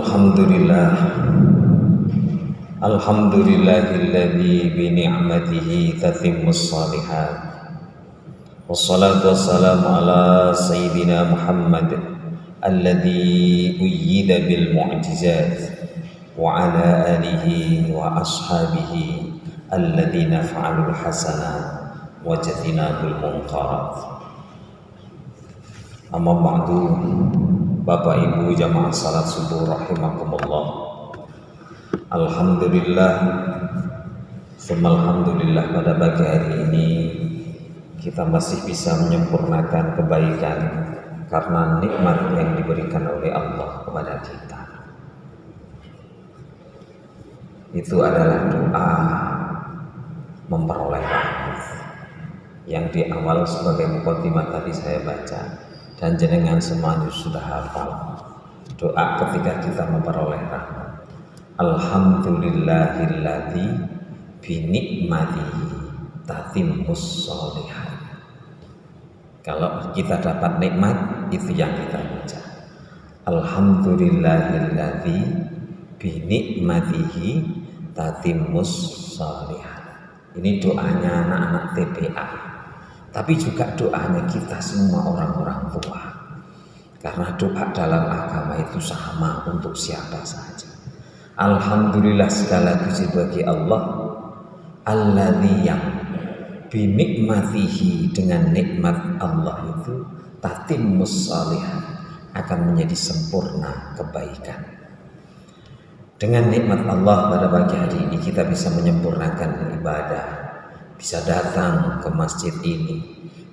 Alhamdulillah, alhamdulillahilladzi bi ni'matihi tatimmus shalihat. Wassalatu wassalamu ala sayyidina Muhammad alladzi uyyida bil mu'jizat wa ala alihi wa ashabihi alladzina fa'alul hasanat wa jatinabul munkarat. Amma ba'du. Bapak Ibu jamaah salat subuh rahimakumullah. Alhamdulillah, alhamdulillah, pada pagi hari ini kita masih bisa menyempurnakan kebaikan karena nikmat yang diberikan oleh Allah kepada kita. Itu adalah doa memperoleh rahmat yang di awal sebagai mukadimah tadi saya baca. Dan jenengan semuanya sudah hafal doa ketika kita memperoleh rahmat. Alhamdulillahilladzi bi ni'matihi tatimmus shalihat. Kalau kita dapat nikmat, itu yang kita baca. Alhamdulillahilladzi bi ni'matihi tatimmus shalihat. Ini doanya anak-anak TPA. Tapi juga doanya kita semua orang-orang tua. Karena doa dalam agama itu sama untuk siapa saja. Alhamdulillah, segala puji bagi Allah, alladzi yang binikmatihi, dengan nikmat Allah itu tatimmus shalihat, akan menjadi sempurna kebaikan. Dengan nikmat Allah pada pagi hari ini kita bisa menyempurnakan ibadah, bisa datang ke masjid ini.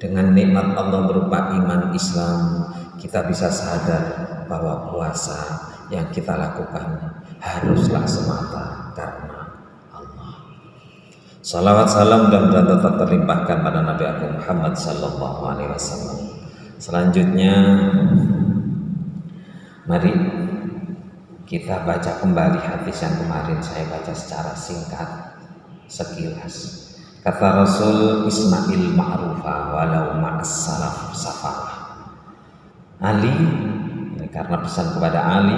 Dengan nikmat Allah berupa iman Islam, kita bisa sadar bahwa puasa yang kita lakukan haruslah semata karena Allah. Salawat salam dan tetap terlimpahkan pada Nabi Agung Muhammad sallallahu alaihi wasallam. Selanjutnya mari kita baca kembali hadis yang kemarin saya baca secara singkat sekilas. Kata Rasul, Ismail ma'rufa walau ma'as salaf safalah. Ali, karena pesan kepada Ali,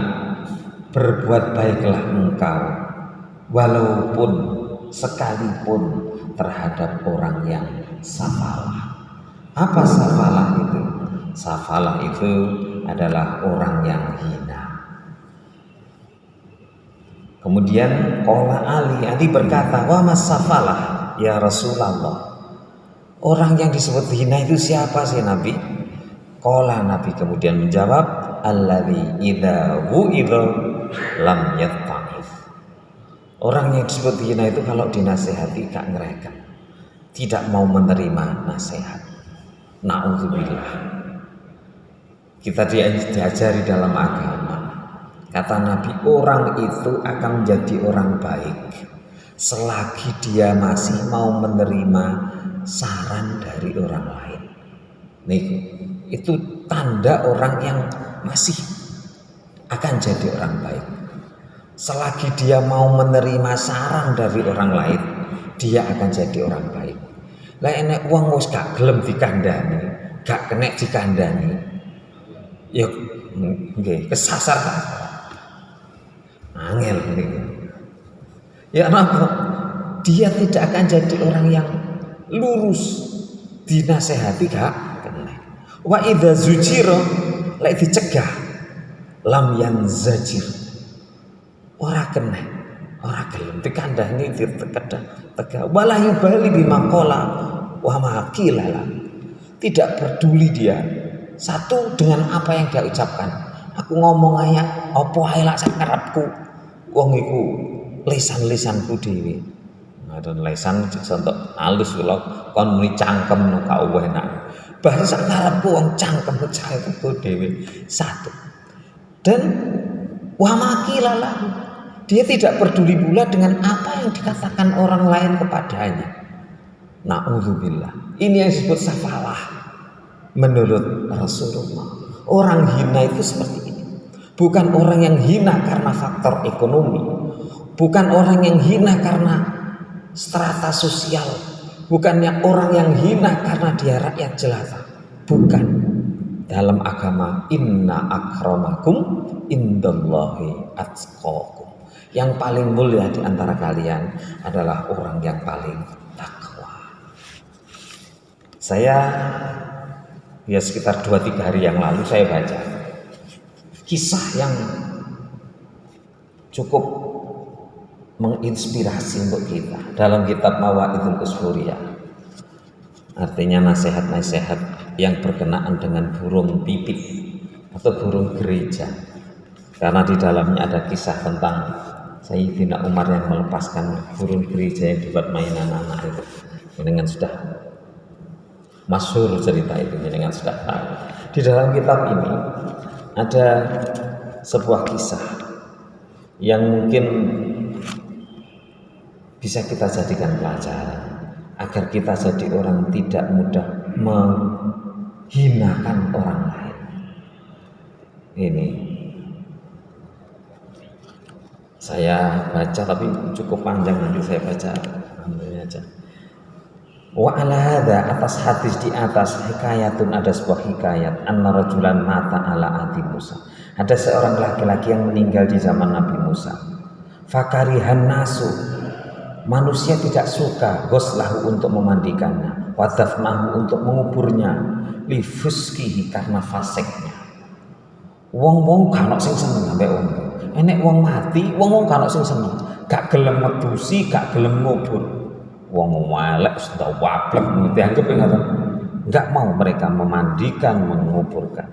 berbuat baiklah engkau walaupun sekalipun terhadap orang yang safalah. Apa safalah itu? Safalah itu adalah orang yang hina. Kemudian qala Ali berkata, wa mas safalah ya Rasulullah, orang yang disebut hina itu siapa sih Nabi? Qala, Nabi kemudian menjawab, alladzi idza wu'idha lam yatta'if. Orang yang disebut hina itu kalau dinasehati gak ngereken, tidak mau menerima nasihat. Na'udzubillah. Kita diajari dalam agama, kata Nabi, orang itu akan menjadi orang baik selagi dia masih mau menerima saran dari orang lain. Nih, itu tanda orang yang masih akan jadi orang baik. Selagi dia mau menerima saran dari orang lain, dia akan jadi orang baik. Lah enek wong wis gak gelem dikandani, gak kena dikandani, ya nggih kesasar angel niku. Ya kenapa? Dia tidak akan jadi orang yang lurus, dinasehati gak kena. Wa idza zujira, lek dicegah, lam yanzajir, ora kena, ora gelem dikandani, tegah. Wala yubali bima qala wa ma qila. Tidak peduli dia satu dengan apa yang dia ucapkan. Aku ngomong aja apa ae lak sak karepku. Wong iku lisan-lisanku dhewe. Ngaten lisan contoh halus kula kon muni cangkem ka enak. Bahasa karepku wong cangkemku dhewe satu. Dan wa makilalah, dia tidak peduli pula dengan apa yang dikatakan orang lain kepadanya. Na'udzubillah. Ini yang disebut safalah menurut Rasulullah. Orang hina itu seperti ini. Bukan orang yang hina karena faktor ekonomi, bukan orang yang hina karena strata sosial, bukannya orang yang hina karena dia rakyat jelata, bukan. dalam agama, inna akramakum indallahi atqakum. Yang paling mulia di antara kalian adalah orang yang paling takwa. Saya ya sekitar 2-3 hari yang lalu saya baca kisah yang cukup menginspirasi untuk kita dalam kitab Mawaidul Usfuriyah. Artinya nasihat-nasihat yang berkenaan dengan burung pipit atau burung gereja. Karena di dalamnya ada kisah tentang Sayyidina Umar yang melepaskan burung gereja yang dibuat mainan anak itu. Dengan sudah masyhur cerita itu, dengan sudah tahu. Di dalam kitab ini ada sebuah kisah yang mungkin bisa kita jadikan pelajaran agar kita jadi orang tidak mudah menghinakan orang lain. Ini saya baca tapi cukup panjang, nanti saya baca ambilnya aja. Wa ala hadza, atas hadis di atas, hikayatun, ada sebuah hikayat, anna rajulan mata ala adi Musa. Ada seorang laki-laki yang meninggal di zaman Nabi Musa. Fakarihan nasu, manusia tidak suka ghuslahu untuk memandikannya, wa dafnahu untuk menguburnya, li fuskihi karena fasiknya. Wong-wong kan sing seneng ambek wong. Enek wong mati, wong kan sing seneng. Gak gelem medusi, gak gelem ngubur. Wong elek sudah waplek dianggap enggak mau mereka memandikan, menguburkan.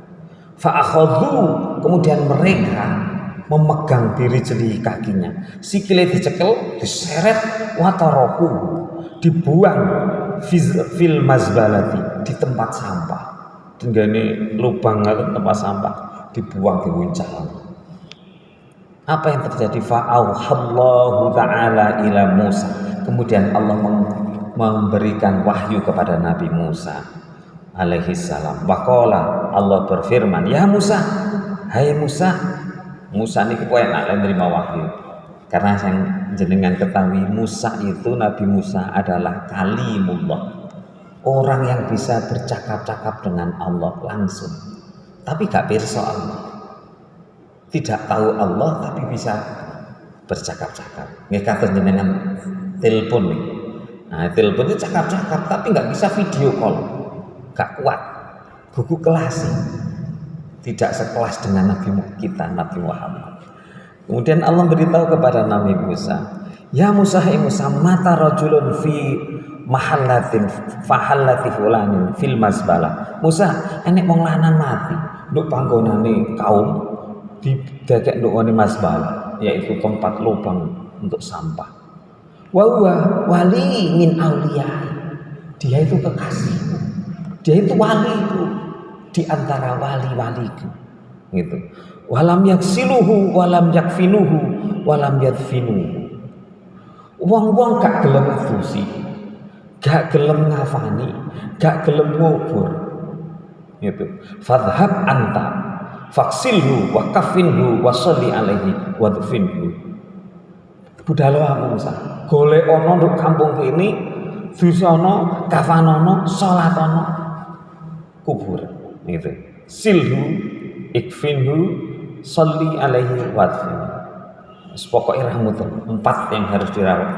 Fa akhadhu, kemudian mereka memegang diri jeli kakinya, sikile dicekel, diseret, wataroku, dibuang fil mazbalati, di tempat sampah. Tenggane lubang atau tempat sampah, dibuang, diwuncang. Apa yang terjadi? Fa'auhallahu ta'ala ila Musa, kemudian Allah memberikan wahyu kepada Nabi Musa alaihi salam. Waqala, Allah berfirman, ya Musa, hai Musa. Musa ini enak menerima wahyu, karena yang jenengan ketahui Musa itu, Nabi Musa adalah kalimullah, orang yang bisa bercakap-cakap dengan Allah langsung, tapi gak pirsa Allah, tidak tahu Allah tapi bisa bercakap-cakap. Nggih kata jenengan telepon nih. Nah, telepon itu cakap-cakap tapi nggak bisa video call, gak kuat, buku kelas, tidak sekelas dengan Nabi kita, Nabi Muhammad. Kemudian Allah beritahu kepada Nabi Musa, ya Musa, hai Musa, mata rajulun fi mahallatin fahallati fulanin fil mazbalah. Musa, enek wong lanang mati nduk panggonane kaum di dekek nduk mazbalah, yaitu tempat lubang untuk sampah. Wa wali min auliya, dia itu kekasihku, dia itu waliku di antara wali-waliku, gitu. Walam yaksiluhu walam yakfinuhu walam yadfinuhu. Wong-wong gak gelem fusi, gak gelem ngafani, gak gelem ngubur, gitu. Fadhhab anta faksilhu wa kafinhu wa sholli alaihi wa dfinhu. Budhalo Musa, golek ana nduk kampung kene, dusana, kafanono, salatono, kubur, gitu. Silhu, ikfinhu, sholli alaihi wa dfinhu. Pokoknya rahmutan 4 yang harus dirawat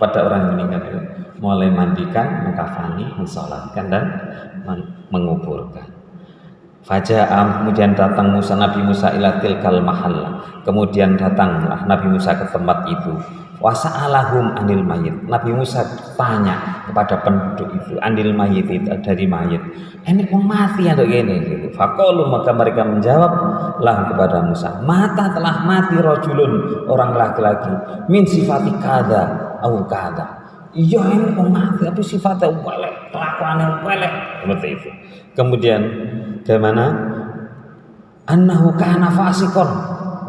pada orang yang meninggal itu, mulai mandikan, mengkafani, mensolatkan dan menguburkan. Faja'am, kemudian datang Musa, Nabi Musa ila tilkal mahalla, kemudian datanglah Nabi Musa ke tempat itu. Wasa'alahum anil mayit, Nabi Musa tanya kepada penduduk itu, anil mayit itu, dari mayit, enek wong mati ada gini gitu. Faqalu, maka mereka menjawab lah kepada Musa, mata telah mati rajulun, orang laki-laki, min sifati kada au kada. Iya, enek wong mati tapi sifatnya welek, kelakuannya welek, seperti itu. Kemudian bagaimana? Annahu kana fasikon,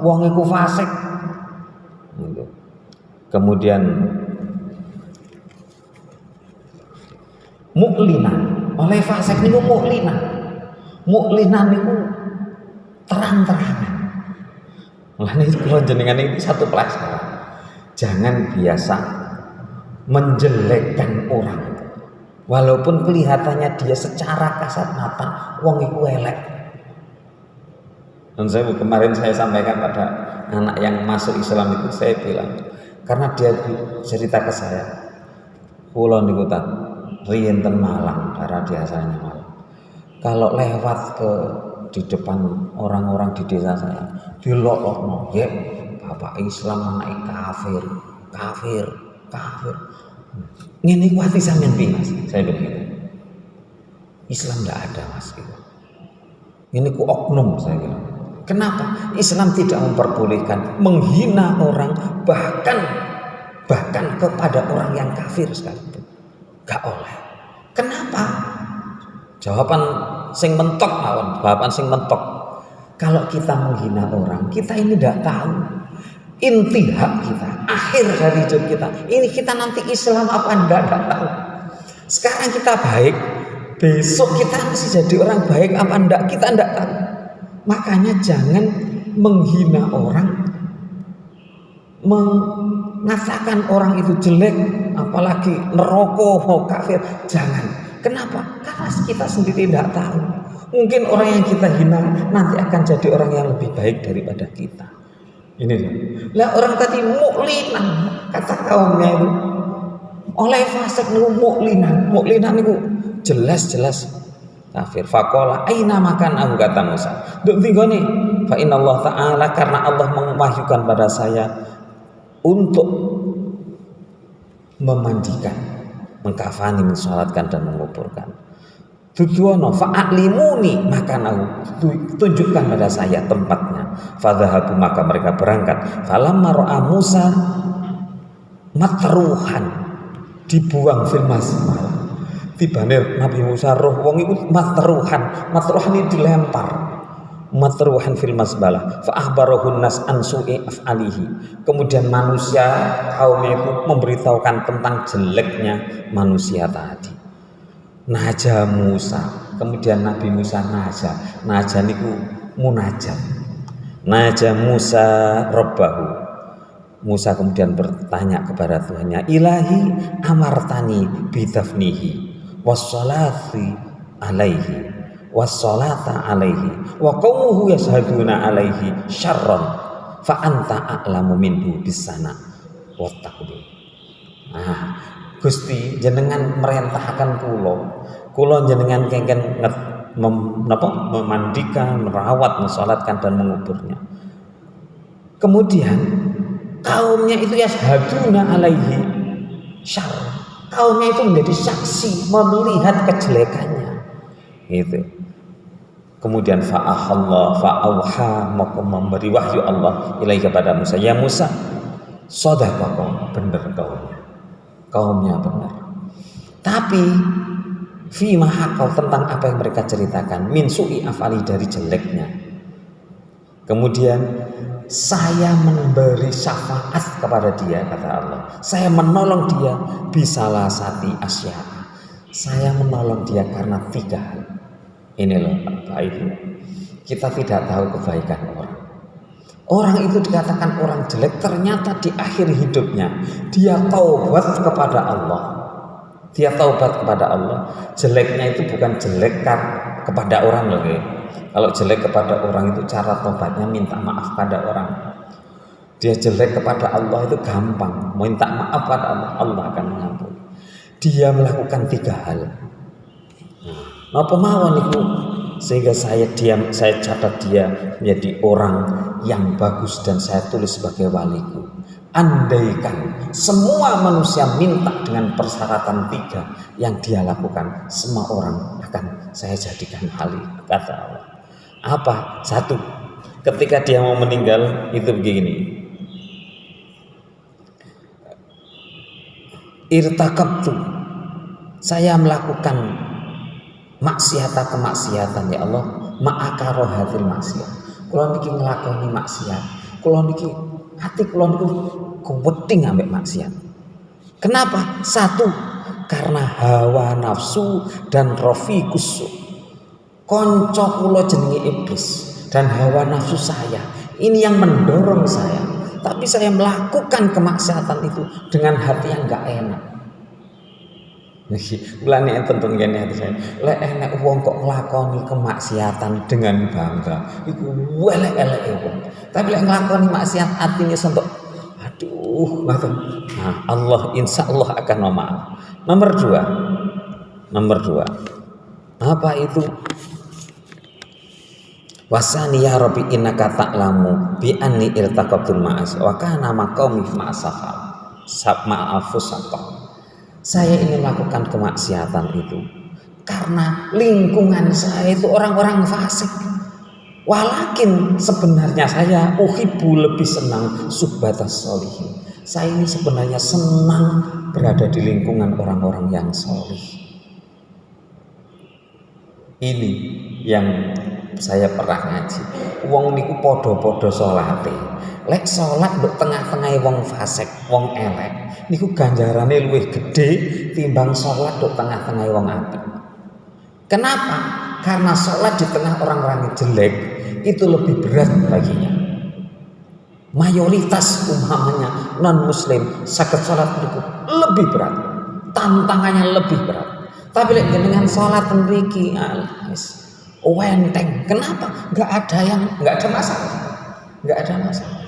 wong iku fasik. Kemudian muklinan, oleh fasik niku muklinan. Muklinan niku terang-terangan. Mulane kula jenengan iki satu pelajaran. Jangan biasa menjelekkan orang. Walaupun kelihatannya dia secara kasat mata wong iku elek, Dan kemarin saya sampaikan pada anak yang masuk Islam itu, saya bilang, karena dia cerita ke saya, kula niku tak riyen ten Malang, daerah dia asalnya Malang. Kalau lewat di depan orang-orang di desa saya, dilokno, ya bapak Islam anak kafir, kafir, kafir. Ngene iku ati sampean piye Mas? Saya bilang gitu. Islam enggak ada Mas gitu. Ini ku oknum saya bilang. Kenapa? Islam tidak memperbolehkan menghina orang, bahkan kepada orang yang kafir sekalipun. Gak oleh. Kenapa? Jawaban sing mentok mawon, jawaban sing mentok. Kalau kita menghina orang, kita ini tidak tahu inti hak kita, akhir dari hidup kita. Ini kita nanti Islam apa enggak tahu. Sekarang kita baik, besok kita masih jadi orang baik apa enggak, kita enggak tahu. Makanya jangan menghina orang, mengatakan orang itu jelek, apalagi neraka, kafir. Jangan. Kenapa? Karena kita sendiri tidak tahu. Mungkin orang yang kita hina nanti akan jadi orang yang lebih baik daripada kita. Ini dia. Lah orang tadi muklinan, kata kaumnya itu. Oleh fasik niku muklinan niku jelas-jelas kafir. Faqala aina makan aku, kata Musa. Nduk tinggone fa inallah taala, karena Allah mewahyukan pada saya untuk memandikan, mengkafani, mensolatkan dan menguburkan. Tujuano fa'alimuni, makan aku, tunjukkan pada saya tempatnya. Fadhahabu, maka mereka berangkat. Falamma ra'a Musa matruhan, dibuang fil masbah. Tibane Nabi Musa roh wong iku matruhan ini dilempar. Matruhan fil masbalah fa akhbarahun nas an su'i af'alihi. Kemudian manusia kaumnya itu memberitahukan tentang jeleknya manusia tadi. Naja Musa, kemudian Nabi Musa naja niku munajat. Naja Musa Rabbahu. Musa kemudian bertanya kepada Tuhannya, Ilahi amartani bidafnihi wassalati alaihi wassalata alaihi wa qaumuhu yashhaduna alaihi syarran fa anta a'lamu minhu bisana wattaqbi. Gusti jenengan merintahkan kula jenengan kengken memandikan, merawat, mensolatkan dan menguburnya. Kemudian kaumnya itu yashhaduna alaihi syarr. Kaumnya itu menjadi saksi melihat kejelekannya. Gitu. Kemudian fa'auha, maka memberi wahyu Allah ilaihi kepada Musa. Ya Musa, shadaqakum, benar kaumnya benar. Tapi fima hakau, tentang apa yang mereka ceritakan, min su'i afali, dari jeleknya. Kemudian saya memberi syafaat kepada dia, kata Allah. Saya menolong dia bisalah sati asya. Saya menolong dia karena 3 hal. Ini loh Pak Ibu, kita tidak tahu kebaikan orang. Orang itu dikatakan orang jelek, ternyata di akhir hidupnya dia taubat kepada Allah. Dia taubat kepada Allah. Jeleknya itu bukan jelek kepada orang loh. Kalau jelek kepada orang itu cara taubatnya minta maaf pada orang. Dia jelek kepada Allah itu gampang, minta maaf pada Allah, Allah akan mengampuni. Dia melakukan 3 hal. Napa mawon itu, sehingga saya catat dia menjadi orang yang bagus dan saya tulis sebagai waliku. Andaikan semua manusia minta dengan persyaratan 3 yang dia lakukan, semua orang akan saya jadikan wali, kata Allah. Apa? 1, ketika dia mau meninggal itu begini. Irtakabtu, saya melakukan kemaksiatan ya Allah, ma'akarohatil maksiat. Kula niki nglakoni maksiat, kula niki ati kula niku kuweting ambek maksiat. Kenapa? 1, karena hawa nafsu dan rafiqus. Konco kula jenenge iblis dan hawa nafsu saya. Ini yang mendorong saya. Tapi saya melakukan kemaksiatan itu dengan hati yang enggak enak. Mulane enten ten kene hati saya. Lek enek wong kok nglakoni kemaksiatan dengan bangga, iku elek-eleke wong. Tapi lek nglakoni maksiat atine sentuk, aduh, ngoten. Nah, Allah insyaallah akan memaaf. Nomor dua. Apa itu? Wasani ya Rabbi innaka ta'lamu bi anni irtaqabtul ma'as wa kana maqami ma'asafal. Ma'afusaqah. Saya ini melakukan kemaksiatan itu karena lingkungan saya itu orang-orang fasik. Walakin sebenarnya saya uhibbu lebih senang suhbatas sholihin. Saya ini sebenarnya senang berada di lingkungan orang-orang yang sholih. Ini yang saya pernah ngaji. Wong niku podo-podo salate. Lek salat nduk tengah-tengah wong fasik, wong elek, niku ganjarane luwih gede timbang salat nduk tengah-tengah wong apik. Kenapa? Karena salat di tengah orang-orang yang jelek itu lebih berat baginya. Mayoritas umpamanya non muslim saged salat niku lebih berat. Tantangannya lebih berat. Tapi lek jenengan salat mriki wenteng. Kenapa? Enggak ada masalah.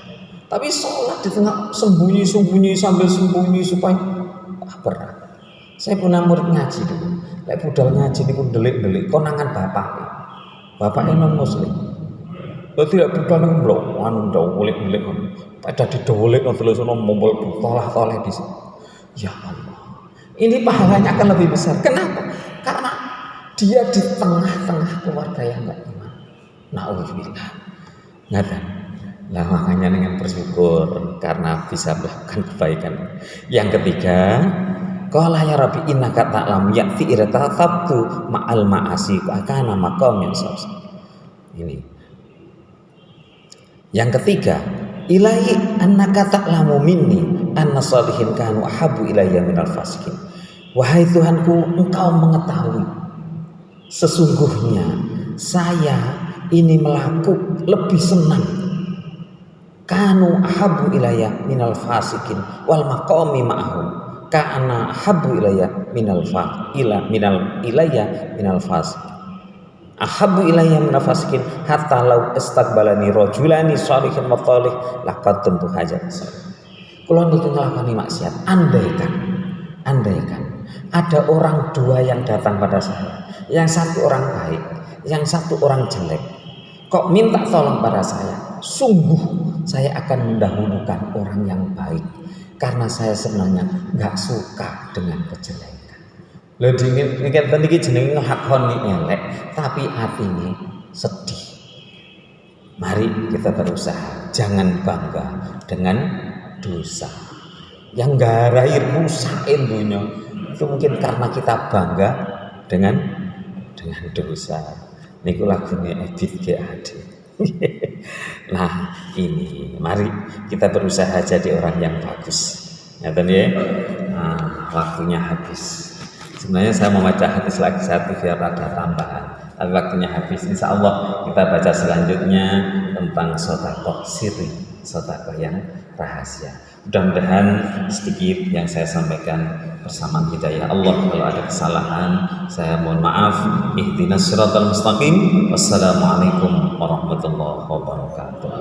Tapi sholat di tengah sembunyi sambil sembunyi supaya berat. Saya punya murid ngaji dulu. Lek budal ngaji niku delik-delik konangan bapaknya non muslim. Lalu tidak budal niku blok anu delik-delik. Pada didelik terus ono mumpul tolah-toleh di sini. Ya Allah. Ini pahalanya akan lebih besar. Kenapa? Karena dia di tengah-tengah keluarga yang enggak iman. Nauzubillah. Ngaten. Lah makanya dengan bersyukur karena bisa melakukan kebaikan. Yang ketiga, qala ya Rabbi innaka ta'lamu ya'ti irtatabtu ma'al ma'asi kana maqam yang sahih. Ini. Yang ketiga, ilahi annaka ta'lamu minni anna shalihin kanu ahabu ilayya minal fasikin. Wahai Tuhanku, Engkau mengetahui sesungguhnya saya ini lebih senang kanu ahabu ilayya minal fasikin wal maqami ma'ahum kana ahabu ilayya minal fasikin ahabu ilayya minal fasikin hatta law istaqbalani rajulani shalihin wa talih laqad tentu hajat. Kula niki nglakoni maksiat, andaikan ada orang dua yang datang pada saya, yang satu orang baik, yang satu orang jelek, kok minta tolong pada saya, sungguh saya akan mendahulukan orang yang baik karena saya sebenarnya nggak suka dengan kejelekan. Lha dingin niki jenenge nglakoni elek tapi atine sedih. Mari kita berusaha jangan bangga dengan dosa. Yang garai rusakin dunia itu mungkin karena kita bangga dengan dosa. Niku lagune Ebit GAD. Nah ini mari kita berusaha jadi orang yang bagus. Ngerti ya? Nah, waktunya habis. Sebenarnya saya mau baca hadis lagi satu biar ada tambahan. Tapi waktunya habis. Insya Allah kita baca selanjutnya tentang sedekah sirri, sedekah yang rahasia. Mudah-mudahan sedikit yang saya sampaikan bersama hidayah Allah. Kalau ada kesalahan saya mohon maaf. Ihdinas siratal mustaqim. Wassalamualaikum warahmatullahi wabarakatuh.